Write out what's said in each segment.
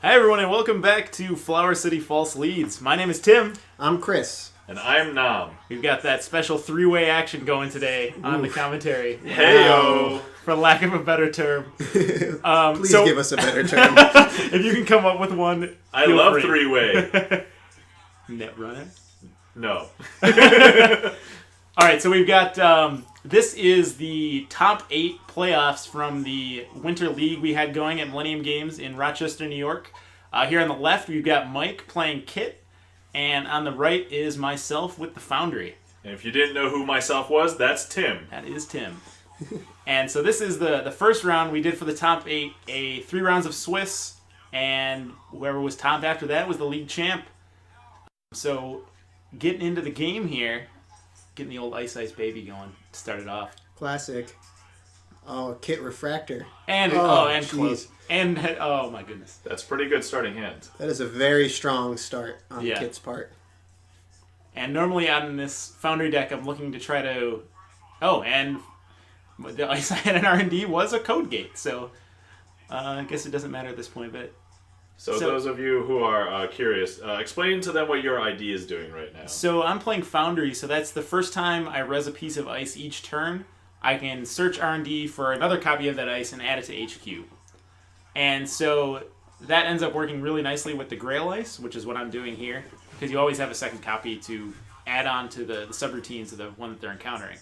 Hi everyone and welcome back to Flower City False Leads. My name is Tim. I'm Chris. And I'm Nam. We've got that special three-way action going today on the commentary. Heyo! For lack of a better term. Please give us a better term. If you can come up with one, I love three-way. Netrunner? No. Alright, so we've got, this is the top 8 playoffs from the Winter League we had going at Millennium Games in Rochester, New York. Here on the left, we've got Mike playing Kit, and on the right is myself with the Foundry. And if you didn't know who myself was, that's Tim. That is Tim. And so this is the first round we did for the top 8, 3 rounds of Swiss, and whoever was top after that was the league champ. So getting into the game here, getting the old Ice Baby going to start it off. Classic. Oh, Kit Refractor. And close. And oh my goodness. That's pretty good starting hand. That is a very strong start on Kit's part. And normally on this Foundry deck, I'm looking to try to... Oh, and the Ice and R&D was a code gate, so I guess it doesn't matter at this point, but... So those of you who are curious, explain to them what your ID is doing right now. So I'm playing Foundry, so that's the first time I res a piece of ice each turn. I can search R&D for another copy of that ice and add it to HQ. And so that ends up working really nicely with the Grail Ice, which is what I'm doing here, because you always have a second copy to add on to the subroutines of the one that they're encountering.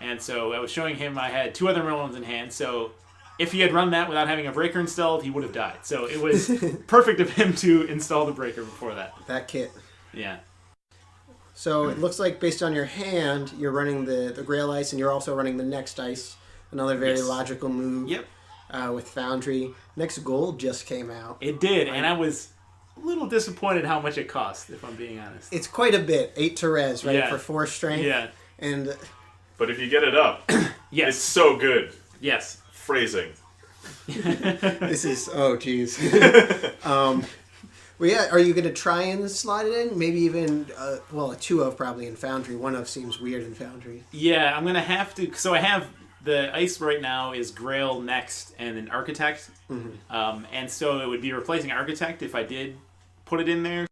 And so I was showing him I had 2 other Merlins in hand, so if he had run that without having a breaker installed, he would have died. So it was perfect of him to install the breaker before that. That Kit. Yeah. So it looks like based on your hand, you're running the Grail Ice, and you're also running the next ice. Another very logical move. Yep. With Foundry. Next Gold just came out. It did, and I was a little disappointed how much it cost, if I'm being honest. It's quite a bit. 8 to res, right? For 4 strength. Yeah. And but if you get it up, yes. It's so good. Yes. Phrasing. This is... Oh, jeez. Well, yeah, are you going to try and slide it in? Maybe even, a 2 of probably in Foundry. 1 of seems weird in Foundry. Yeah, I'm going to have to... So I have... The ice right now is Grail next and an Architect. Mm-hmm. And so it would be replacing Architect if I did put it in there.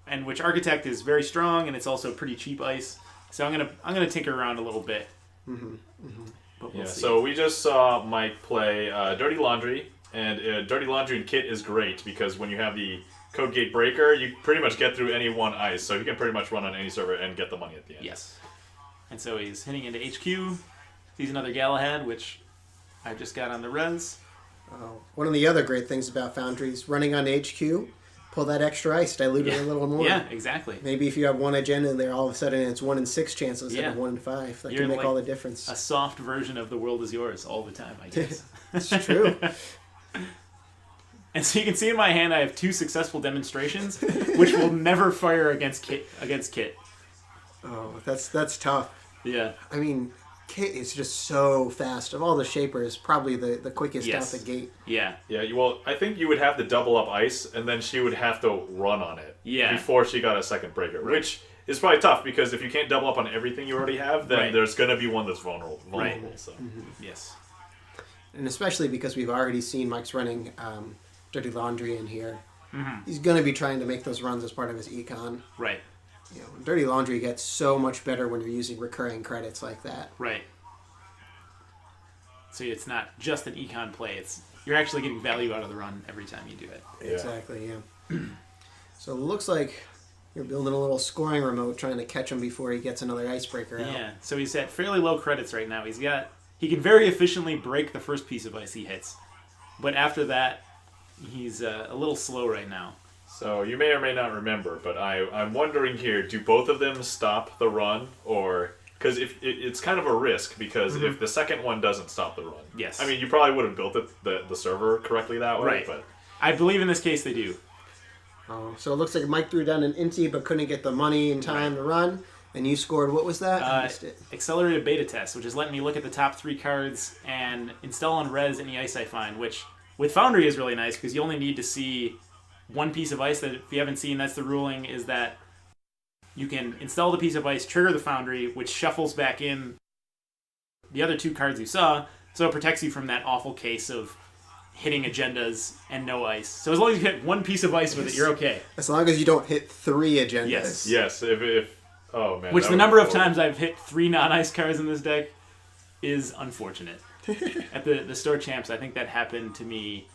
And which Architect is very strong and it's also pretty cheap ice. So I'm gonna tinker around a little bit. Mm-hmm. Mm-hmm. But we'll see. So we just saw Mike play Dirty Laundry. And Dirty Laundry and Kit is great because when you have the Code Gate Breaker, you pretty much get through any one ice. So you can pretty much run on any server and get the money at the end. Yes. And so he's hitting into HQ. He's another Galahad, which I just got on the res. Oh, one of the other great things about Foundry is running on HQ, pull that extra ice, dilute it a little more. Yeah, exactly. Maybe if you have one agenda there, all of a sudden it's 1 in 6 chance instead of 1 in 5. That can make all the difference. A soft version of The World Is Yours all the time, I guess. It's true. And so you can see in my hand I have 2 successful demonstrations, which will never fire against Kit. Oh, that's tough. Yeah. I mean... Kit is just so fast. Of all the shapers, probably the quickest out the gate. Yeah. Yeah, well, I think you would have to double up ice, and then she would have to run on it before she got a second breaker, which is probably tough, because if you can't double up on everything you already have, then there's going to be one that's vulnerable. Right. So. Mm-hmm. Yes. And especially because we've already seen Mike's running Dirty Laundry in here. Mm-hmm. He's going to be trying to make those runs as part of his econ. Right. You know, Dirty Laundry gets so much better when you're using recurring credits like that. Right. So it's not just an econ play. You're actually getting value out of the run every time you do it. Yeah. Exactly, yeah. So it looks like you're building a little scoring remote trying to catch him before he gets another icebreaker out. Yeah, so he's at fairly low credits right now. He can very efficiently break the first piece of ice he hits. But after that, he's a little slow right now. So you may or may not remember, but I'm wondering here, do both of them stop the run? Or because if it's kind of a risk, because if the second one doesn't stop the run, yes. I mean, you probably would have built the server correctly that way, right. But I believe in this case they do. Oh, so it looks like Mike threw down an Inti but couldn't get the money in time to run, and you scored, what was that? I missed it. Accelerated beta test, which is letting me look at the top 3 cards and install on res any ice I find, which with Foundry is really nice because you only need to see one piece of ice. That if you haven't seen, that's the ruling, is that you can install the piece of ice, trigger the Foundry, which shuffles back in the other 2 cards you saw, so it protects you from that awful case of hitting agendas and no ice. So as long as you hit one piece of ice with it, you're okay. As long as you don't hit 3 agendas. Yes. If oh man. Which the number of times I've hit 3 non-ice cards in this deck is unfortunate. At the store champs, I think that happened to me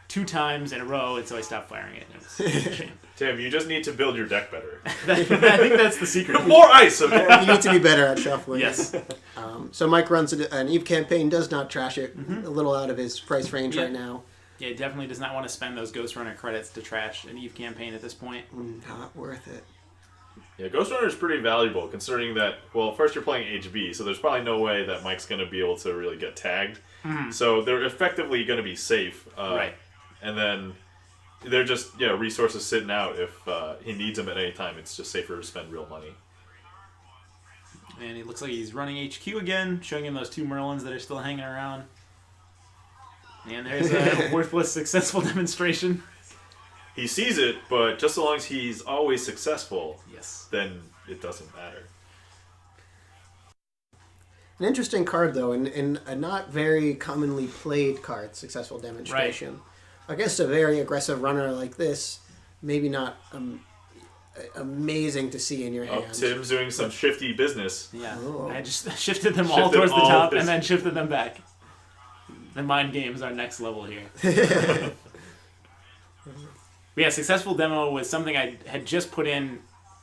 2 times in a row, and so I stopped firing it. It was a shame. Tim, you just need to build your deck better. I think that's the secret. More ice, okay? You need to be better at shuffling. Yes. So Mike runs an Eve campaign, does not trash it. A little out of his price range right now. Yeah, it definitely does not want to spend those Ghost Runner credits to trash an Eve campaign at this point. Not worth it. Yeah, Ghost Runner is pretty valuable considering that, well, first you're playing HB, so there's probably no way that Mike's going to be able to really get tagged. So they're effectively going to be safe. Right. And then they're just, resources sitting out if he needs them at any time. It's just safer to spend real money. And it looks like he's running HQ again, showing him those 2 Merlins that are still hanging around. And there's a worthless successful demonstration. He sees it, but just so long as he's always successful, Yes. then it doesn't matter. An interesting card, though, and a not very commonly played card, Successful Demonstration. Against a very aggressive runner like this, maybe not amazing to see in your Oh, hand. Tim's doing some shifty business. Yeah. Oh. I just shifted them all Shifted towards the all top this- and then shifted them back. The mind games are next level here. But yeah, Successful Demo was something I had just put in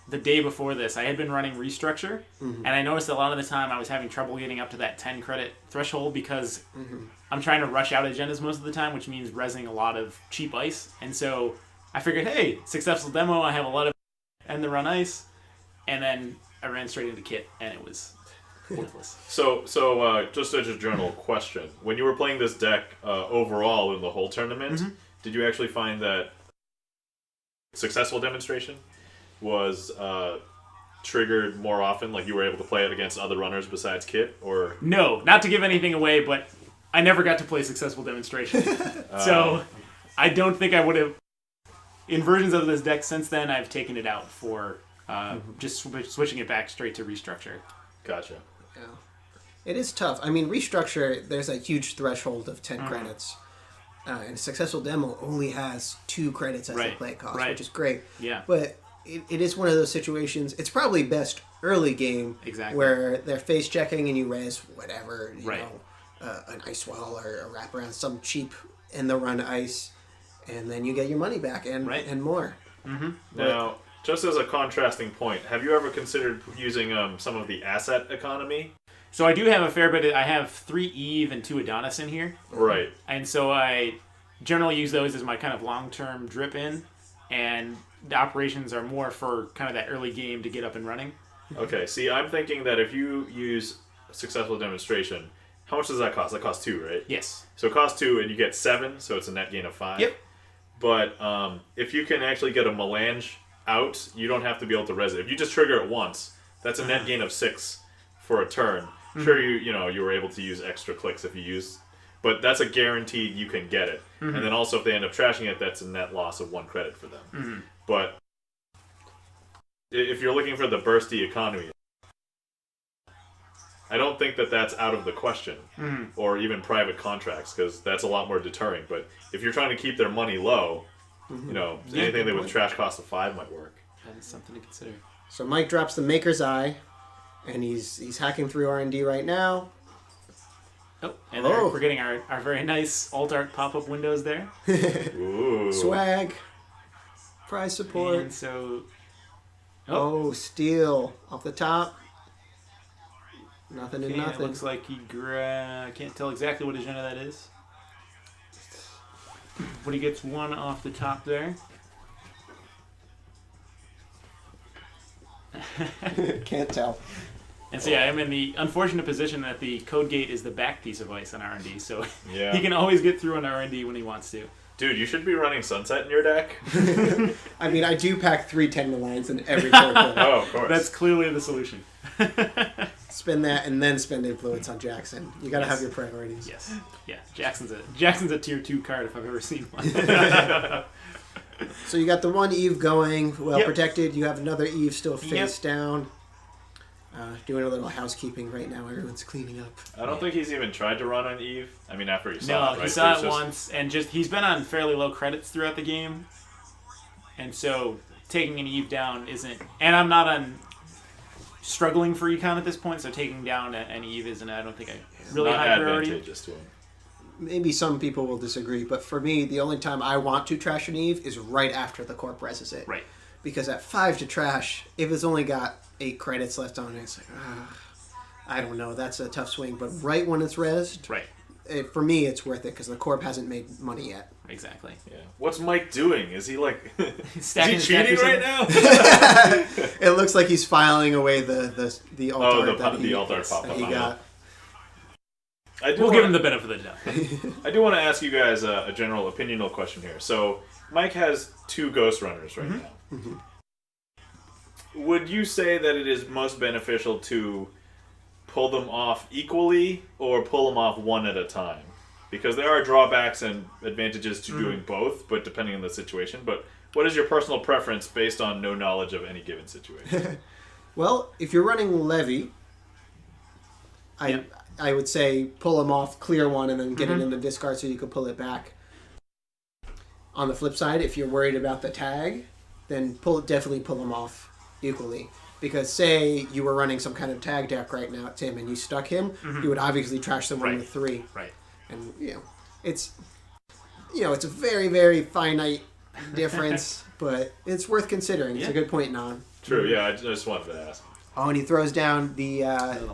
the day before this. I had been running Restructure, and I noticed that a lot of the time I was having trouble getting up to that 10 credit threshold because I'm trying to rush out agendas most of the time, which means rezzing a lot of cheap ice. And so I figured, hey, Successful Demo, I have a lot of end the run ice, and then I ran straight into Kit, and it was worthless. So just as a general question, when you were playing this deck overall in the whole tournament, did you actually find that Successful Demonstration was triggered more often? Like you were able to play it against other runners besides Kit, or No, not to give anything away, but I never got to play Successful Demonstration. So I don't think I would have. In versions of this deck since then, I've taken it out for just switching it back straight to Restructure. Gotcha. Yeah. It is tough. I mean, Restructure, there's a huge threshold of 10 credits. And Successful Demo only has 2 credits as the play cost, which is great. Yeah. But it is one of those situations, it's probably best early game where they're face checking and you res whatever, you know, an ice wall or a wraparound, some cheap in the run ice, and then you get your money back and more. Now, just as a contrasting point, have you ever considered using some of the asset economy? So I do have a fair bit. I have 3 Eve and 2 Adonis in here. Right. And so I generally use those as my kind of long-term drip in, and the operations are more for kind of that early game to get up and running. Okay, see, I'm thinking that if you use Successful Demonstration, how much does that cost? That costs 2, right? Yes. So it costs 2 and you get 7, so it's a net gain of 5. Yep. But if you can actually get a melange out, you don't have to be able to res it. If you just trigger it once, that's a net gain of 6 for a turn. Sure, you were able to use extra clicks if you use, but that's a guaranteed you can get it. And then also if they end up trashing it, that's a net loss of 1 credit for them. But if you're looking for the bursty economy, I don't think that that's out of the question, or even private contracts, because that's a lot more deterring. But if you're trying to keep their money low, anything that with trash cost of 5 might work. That is something to consider. So Mike drops the Maker's Eye, and he's hacking through R&D right now. Oh, and we're getting our very nice alt art pop-up windows there. Ooh. Swag. Prize support. And so... Oh, steel. Off the top. Nothing and Okay, nothing. it looks like he I can't tell exactly what agenda that is. But he gets 1 off the top there. Can't tell. And so yeah, I'm in the unfortunate position that the code gate is the back piece of ice on R&D, so Yeah. he can always get through on R&D when he wants to. Dude, you should be running Sunset in your deck. I mean, I do pack 3 10 lines in every character. Oh, of course. That's clearly the solution. Spend that and then spend influence on Jackson. You gotta have your priorities. Yes. Yeah. Jackson's a tier 2 card if I've ever seen one. So you got the 1 Eve going, well Yep. protected. You have another Eve still face down. Doing a little housekeeping right now. Everyone's cleaning up. I don't think he's even tried to run on Eve. I mean, after he saw it, right? No, he saw it once, and he's been on fairly low credits throughout the game. And so taking an Eve down isn't... And I'm not on struggling for econ at this point, so taking down an Eve isn't, I don't think, really high priority. Advantageous to him. Maybe some people will disagree, but for me, the only time I want to trash an Eve is right after the corp reses it. Right. Because at 5 to trash, if it's only got 8 credits left on it, it's like, I don't know, that's a tough swing. But right when it's resed, right. For me, it's worth it because the corp hasn't made money yet. Exactly. Yeah. What's Mike doing? Is he like... is he cheating right now? It looks like he's filing away the altar the altar that he got. We'll give him the benefit of the doubt. I do want to ask you guys a general opinional question here. So, Mike has 2 Ghost Runners right now. Mm-hmm. Would you say that it is most beneficial to pull them off equally or pull them off one at a time? Because there are drawbacks and advantages to doing both, but depending on the situation. But what is your personal preference based on no knowledge of any given situation? Well, if you're running Levy, I would say pull them off, clear one, and then get it in the discard so you can pull it back. On the flip side, if you're worried about the tag, then definitely pull them off equally. Because say you were running some kind of tag deck right now, Tim, and you stuck him, you would obviously trash someone with 3. Right. And it's a very, very finite difference, but it's worth considering. It's a good point, Non. True. Yeah, I just wanted to ask. Oh, and he throws down the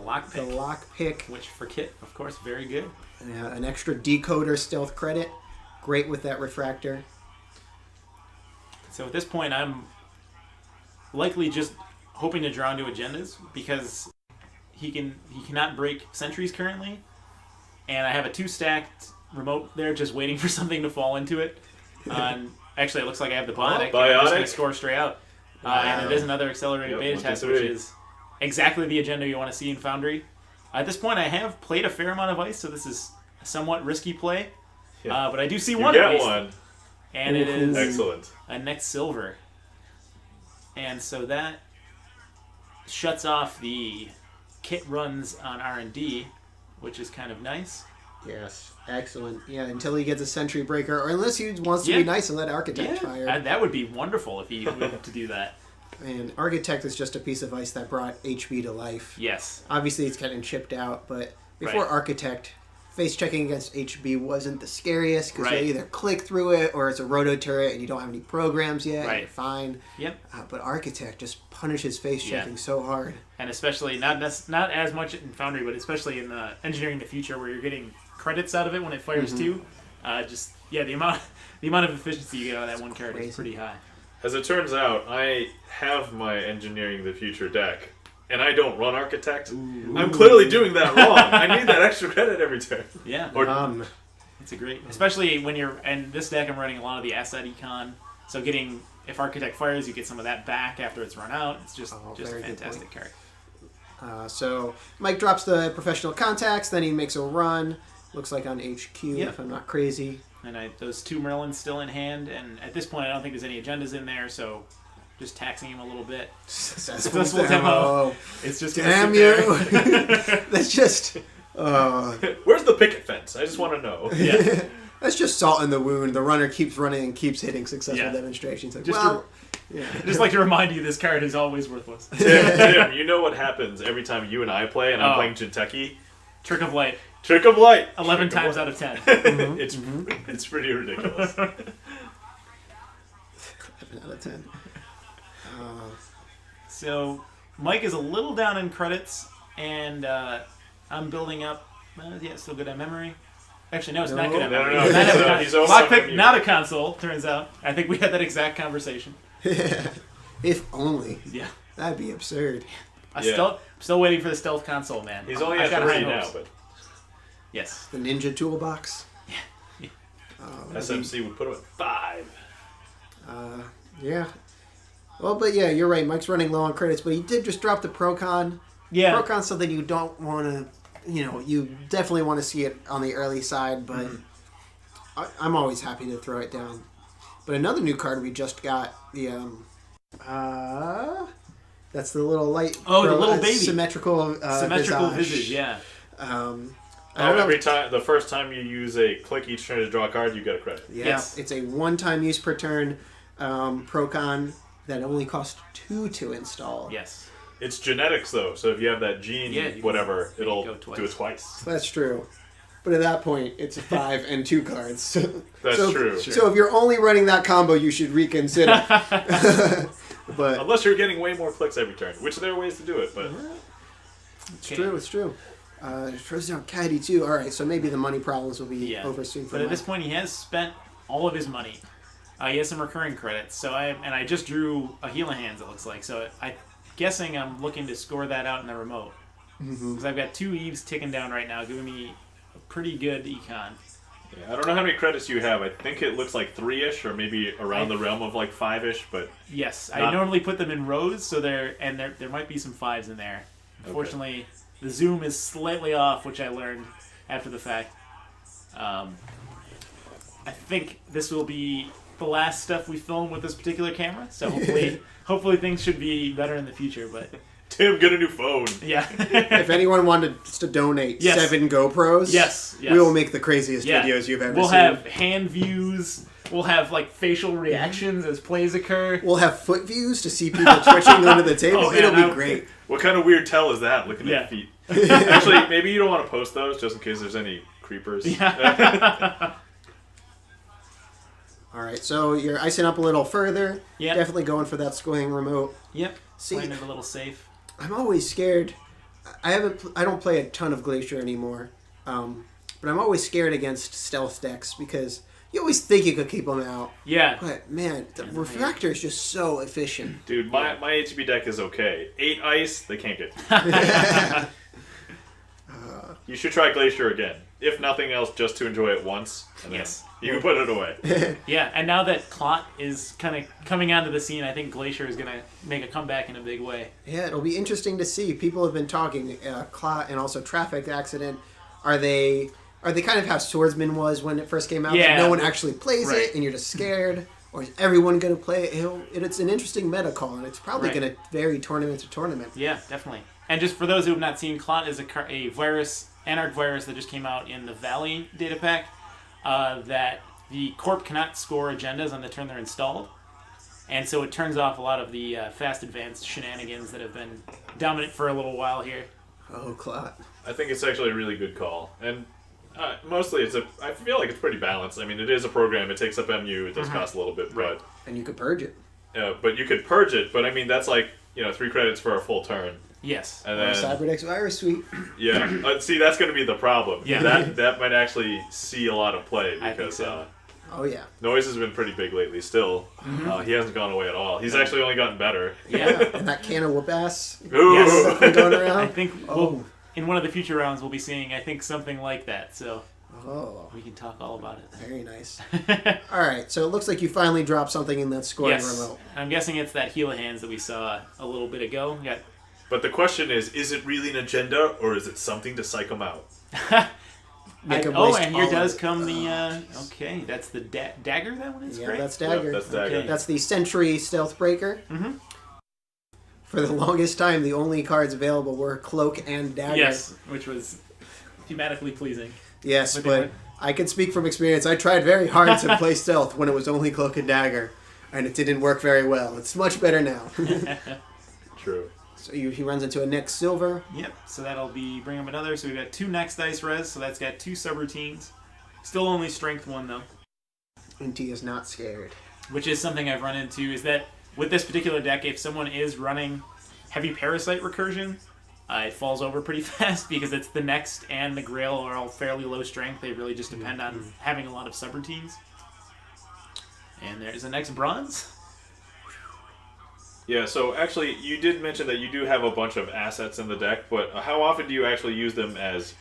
lock pick, which for Kit, of course, very good. An extra decoder stealth credit, great with that refractor. So at this point, I'm likely just hoping to draw into agendas because he cannot break sentries currently, and I have a 2-stacked remote there just waiting for something to fall into it. Actually, it looks like I have the Bionic. I'm just going to score straight out. And it is another accelerated beta test, which is exactly the agenda you want to see in Foundry. At this point, I have played a fair amount of ice, so this is a somewhat risky play. Yeah. But I do see one at least. One. And it is excellent. A next silver. And so that shuts off the Kit runs on R&D, which is kind of nice. Yes, excellent. Yeah, until he gets a sentry breaker, or unless he wants to be nice and let Architect fire. That would be wonderful if he wanted to do that. And Architect is just a piece of ice that brought HB to life. Yes. Obviously, it's getting chipped out, but before Architect, face checking against HB wasn't the scariest because you either click through it or it's a roto turret and you don't have any programs yet. And you're fine. Yep. But Architect just punishes face checking so hard. And especially not as much in Foundry, but especially in Engineering the Future, where you're getting credits out of it when it fires too. The amount of efficiency you get out of that one card is pretty high. As it turns out, I have my Engineering the Future deck, and I don't run Architect. Ooh. I'm clearly doing that wrong. I need that extra credit every turn. Yeah. It's a great, especially when you're, and this deck I'm running a lot of the asset econ, so if Architect fires, you get some of that back after it's run out. It's just a fantastic card. So Mike drops the professional contacts, then he makes a run. Looks like on HQ, if I'm not crazy. And those 2 Merlins still in hand, and at this point I don't think there's any agendas in there, so just taxing him a little bit. Successful demo. It's just damn you. That's just... Where's the picket fence? I just want to know. Yeah. That's just salt in the wound. The runner keeps running and keeps hitting successful demonstrations. Like, just like to remind you, this card is always worthless. Tim, you know what happens every time you and I play, and I'm playing Jinteki? Trick of Light. Trick of Light. 11 times out of 10. It's pretty ridiculous. 11 out of 10. So Mike is a little down in credits, and I'm building up. Still good at memory. Actually, no, it's not good at memory. No. He's Lockpick, not a console. Turns out. I think we had that exact conversation. If only. Yeah. That'd be absurd. I'm still waiting for the stealth console, man. He's only at 3 now, but. Yes. The Ninja Toolbox. Yeah. SMC would put him at 5. Yeah. Well, but yeah, you're right. Mike's running low on credits, but he did just drop the Procon. Yeah. Procon's something you don't want to, you definitely want to see it on the early side, but I'm always happy to throw it down. But another new card we just got, the That's the little light. Oh, the little baby. Symmetrical visage, yeah. The first time you use a click each turn to draw a card, you get a credit. Yeah, yes. It's a one-time use per turn Procon that only costs 2 to install. Yes. It's genetics, though, so if you have that gene, whatever, it'll do it twice. That's true. But at that point, it's 5 and 2 cards. That's true. So if you're only running that combo, you should reconsider. But unless you're getting way more clicks every turn, which there are ways to do it, but it's true. Throws down Caddy too. All right, so maybe the money problems will be over soon. But at this point, he has spent all of his money. He has some recurring credits. So I just drew a Healing Hands. It looks like. So I'm guessing I'm looking to score that out in the remote because I've got 2 Eves ticking down right now, giving me a pretty good econ. Yeah, I don't know how many credits you have. I think it looks like 3-ish, or maybe around the realm of like 5-ish. But yes, I normally put them in rows, so there might be some 5s in there. Unfortunately, the zoom is slightly off, which I learned after the fact. I think this will be the last stuff we film with this particular camera, so hopefully things should be better in the future. But Tim, get a new phone. Yeah. If anyone wanted to donate 7 GoPros, yes, we will make the craziest videos you've ever seen. We'll have hand views. We'll have like facial reactions as plays occur. We'll have foot views to see people twitching under the table. It'll be great. What kind of weird tell is that? Looking at feet. Actually, maybe you don't want to post those just in case there's any creepers. Yeah. All right, so you're icing up a little further. Yep. Definitely going for that scoring remote. Yep. See, playing it a little safe. I'm always scared. I don't play a ton of Glacier anymore, but I'm always scared against stealth decks because you always think you could keep them out. Yeah. But man, the refractor is just so efficient. Dude, my HB deck is okay. 8 ice, they can't get. You should try Glacier again. If nothing else, just to enjoy it once. And yes. You can put it away. Yeah, and now that Clot is kind of coming onto the scene, I think Glacier is going to make a comeback in a big way. Yeah, it'll be interesting to see. People have been talking, Clot and also Traffic Accident. Are they kind of how Swordsman was when it first came out? Yeah. No one actually plays it, and you're just scared. Or is everyone going to play it? It's an interesting meta call, and it's probably going to vary tournament to tournament. Yeah, definitely. And just for those who have not seen, Clot is a virus, Anarch virus that just came out in the Valley data pack. That the Corp cannot score agendas on the turn they're installed. And so it turns off a lot of the fast advanced shenanigans that have been dominant for a little while here. Oh, Clot. I think it's actually a really good call. And mostly I feel like it's pretty balanced. I mean, it is a program. It takes up MU. It does cost a little bit. But and you could purge it. But you could purge it. But I mean, that's like, 3 credits for a full turn. Yes. And then Cyberdeck's Virus Suite. Yeah. See, that's going to be the problem. Yeah. That might actually see a lot of play because I think so. Oh yeah. Noise has been pretty big lately. Still, he hasn't gone away at all. He's actually only gotten better. Yeah. And that can of whoop ass. Yes. Going around. I think in one of the future rounds we'll be seeing something like that. So we can talk all about it. Very nice. All right, so it looks like you finally dropped something in that scoring remote. I'm guessing it's that Heal of Hands that we saw a little bit ago. Yeah. But the question is it really an agenda, or is it something to psych them out? And here does come the... okay, that's the dagger that one is? Yeah, great. that's dagger. Yep, that's dagger. Okay. That's the Sentry Stealth Breaker. Mm-hmm. For the longest time, the only cards available were Cloak and Dagger. Yes, which was thematically pleasing. Yes, but I can speak from experience. I tried very hard to play Stealth when it was only Cloak and Dagger, and it didn't work very well. It's much better now. True. So he runs into a Next Silver. Yep, so that'll bring him another. So we've got 2 Next Dice Res, so that's got 2 subroutines. Still only Strength 1, though. And T is not scared. Which is something I've run into, is that with this particular deck, if someone is running heavy Parasite Recursion, it falls over pretty fast because it's the Next and the Grail are all fairly low strength. They really just depend on having a lot of subroutines. And there's a Next Bronze. Yeah, so actually, you did mention that you do have a bunch of assets in the deck, but how often do you actually use them as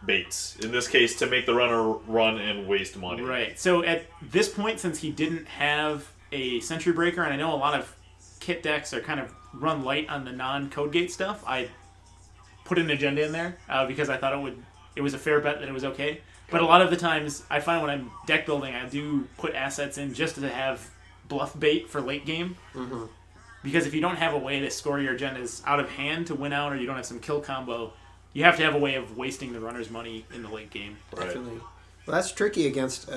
baits? In this case, to make the runner run and waste money. Right. So at this point, since he didn't have a Sentry Breaker, and I know a lot of kit decks are kind of run light on the non-code gate stuff, I put an agenda in there because I thought it was a fair bet that it was okay. But a lot of the times, I find when I'm deck building, I do put assets in just to have bluff bait for late game. Mm-hmm. Because if you don't have a way to score your agendas out of hand to win out, or you don't have some kill combo, you have to have a way of wasting the runner's money in the late game. Right. Definitely. Well, that's tricky against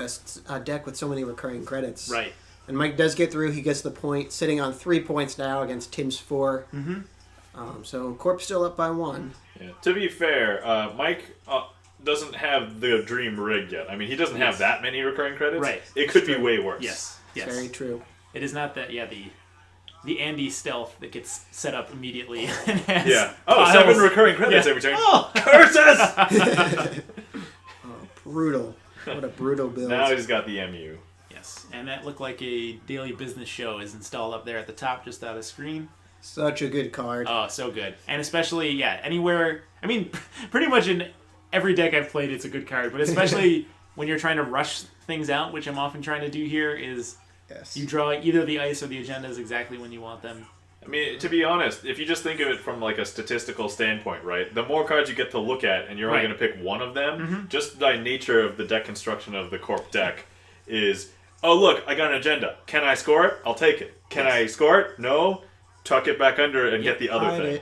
a deck with so many recurring credits. Right. And Mike does get through. He gets the point, sitting on 3 points now against Tim's 4. So Corp's still up by 1. Yeah. To be fair, Mike doesn't have the dream rig yet. I mean, he doesn't have that many recurring credits. Right. It could be way worse. Yes. Very true. It is not that, the Andy stealth that gets set up immediately. Yeah. Oh, 7 recurring credits every turn. Oh, curses! Brutal. What a brutal build. Now he's got the MU. Yes, and that looked like a daily business show is installed up there at the top, just out of screen. Such a good card. Oh, so good. And especially, anywhere. I mean, pretty much in every deck I've played, it's a good card. But especially when you're trying to rush things out, which I'm often trying to do here, is you draw either the ice or the agendas exactly when you want them. I mean, to be honest, if you just think of it from like a statistical standpoint, right? The more cards you get to look at, and you're only going to pick one of them, just by nature of the deck construction of the Corp deck, is, oh look, I got an agenda. Can I score it? I'll take it. Can I score it? No. Tuck it back under and get the other thing.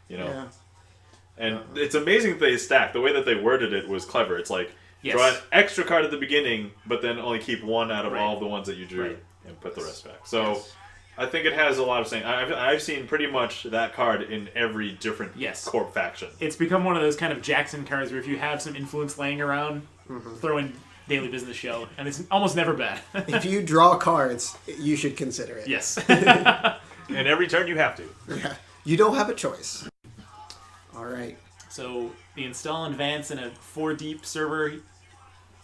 You know. Yeah. And it's amazing that they stacked. The way that they worded it was clever. It's like, draw an extra card at the beginning, but then only keep one out of all of the ones that you drew, and put the rest back. So. I think it has a lot of saying. I've seen pretty much that card in every different Corp faction. It's become one of those kind of Jackson cards where if you have some influence laying around, throw in Daily Business Show, and it's almost never bad. If you draw cards, you should consider it. Yes. And every turn you have to. Yeah. You don't have a choice. All right. So the install and advance in a 4-deep server,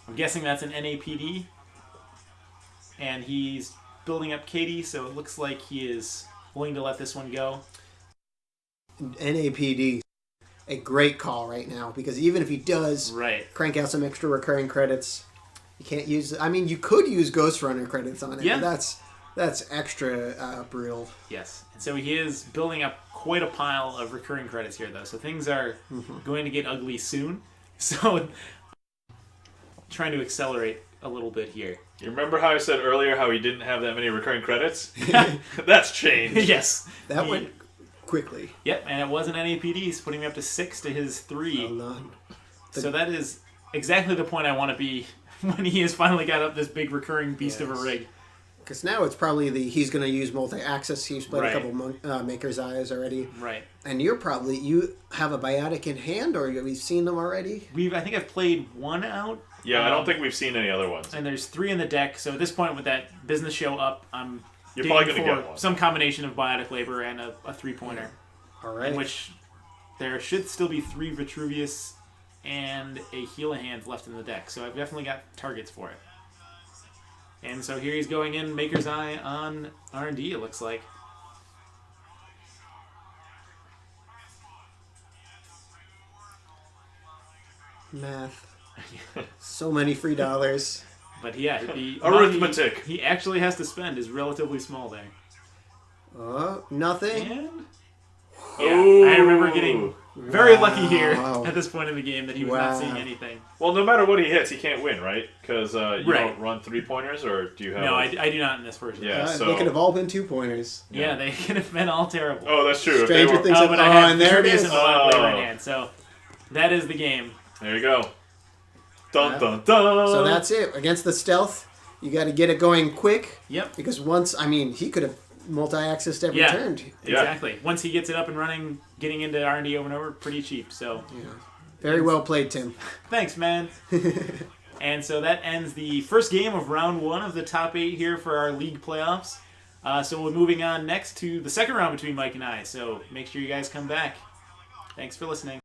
I'm guessing that's an NAPD. And he's building up Katie, so it looks like he is willing to let this one go. NAPD, a great call right now, because even if he does crank out some extra recurring credits, you can't use... I mean, you could use Ghost Runner credits on it, but that's extra brutal. Yes, and so he is building up quite a pile of recurring credits here, though, so things are going to get ugly soon. So, trying to accelerate a little bit here. You remember how I said earlier how he didn't have that many recurring credits? That's changed. Yes. That went quickly. Yep, and it wasn't NAPDs, putting me up to 6 to his 3. Well done. So that is exactly the point I want to be when he has finally got up this big recurring beast of a rig. Because now it's probably he's going to use multi-access. He's played a couple Maker's Eyes already. Right. And you have a Biotic in hand, or have you seen them already? I think I've played one out. Yeah, I don't think we've seen any other ones. And there's 3 in the deck, so at this point with that business show up, I'm You're probably going to get one. Some combination of Biotic Labor and a 3-pointer. All right. In which there should still be 3 Vitruvius and a Heal a Hand left in the deck, so I've definitely got targets for it. And so here he's going in Maker's Eye on R&D, it looks like. Math. So many free dollars. But yeah, the arithmetic he actually has to spend is relatively small there. Nothing. And I remember getting very lucky here at this point in the game that he was not seeing anything. Well, no matter what he hits, he can't win, right? Because you don't run 3-pointers, or do you have? No, I do not in this version. Yeah, so they could have all been 2-pointers. Yeah, they could have been all terrible. Oh, that's true. Stranger Things. But I have and there it is. In the right hand, so that is the game. There you go. Dun dun dun. So that's it. Against the stealth, you got to get it going quick. Yep. Because he could have multi-accessed every turn. Exactly. Once he gets it up and running, getting into R&D over and over, pretty cheap. So. Yeah. Very well played, Tim. Thanks, man. And so that ends the first game of round 1 of the top 8 here for our league playoffs. So we're moving on next to the second round between Mike and I. So make sure you guys come back. Thanks for listening.